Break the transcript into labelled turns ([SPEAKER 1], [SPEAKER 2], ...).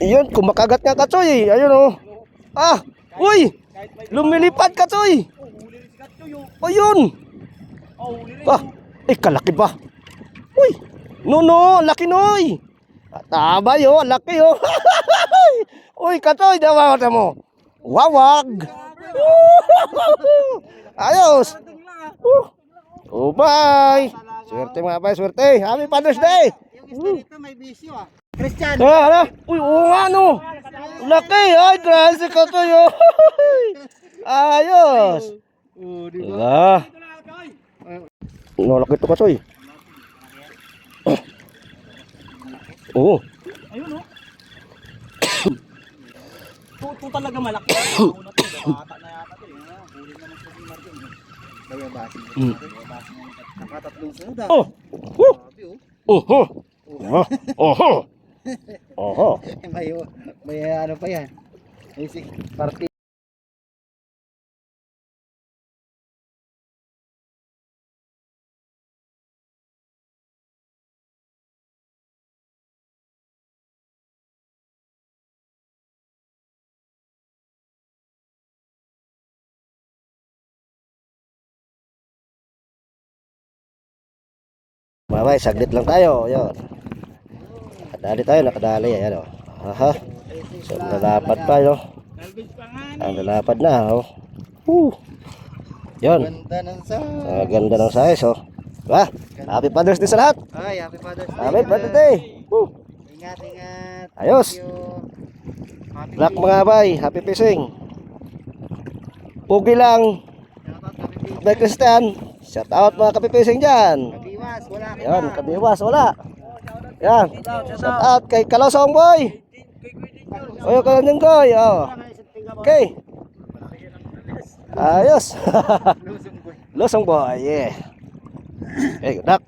[SPEAKER 1] Iyon, kumakagat nga Katsoy. Ayun oh. Ah, uy! Lumilipad Katsoy. Ayun. Ah, kalaki ba? Uy, no, laki noy. Tabay oh, laki oh. Uy, Katsoy, dawa mo. Wawag. Ayos. Oh, bye. Swerte mga bay, swerte. Happy Father's Day.
[SPEAKER 2] Yung isda may bisyo ah. Christian.
[SPEAKER 1] Ano? Uy, oo nga no. Laki, ay, grabe si Katsoy oh. Ayos.
[SPEAKER 2] Oh, di
[SPEAKER 1] Wala. Nalaki ito Katsoy. Oo.
[SPEAKER 2] Ayun oh. Ito talaga malaki. Bata na yata ito. Huli naman sa si Martin. Bayabasin. Nakatatlong sunod ah.
[SPEAKER 1] Oh.
[SPEAKER 2] Grabe oh.
[SPEAKER 1] Oho. Oho.
[SPEAKER 2] May ano pa yan. May party.
[SPEAKER 1] Mamay, saglit lang tayo. Ayun. Nakadali tayo, nakadali. Ayan o. Aha. So, lalapad pa yun. Ang lalapad na. Oh. Yun.
[SPEAKER 2] Ganda ng sa.
[SPEAKER 1] Ganda ng size. Oh. Diba? Happy Father's Day sa lahat.
[SPEAKER 2] Ay, happy Father's Day.
[SPEAKER 1] Happy Father's Day.
[SPEAKER 2] Ingat.
[SPEAKER 1] Ayos.
[SPEAKER 2] Happy
[SPEAKER 1] Black mga bay. Happy fishing. Pugi lang. Bay Christian. Shout out mga kapipising dyan.
[SPEAKER 2] Kabiwas, wala ka.
[SPEAKER 1] Yan, kabiwas, wala. Yan. Shout out kay Kalosong Boy. Oyo ka lang Koy. Oh. Okay. Ayos. Losong Boy. Yeah. Hey, good luck.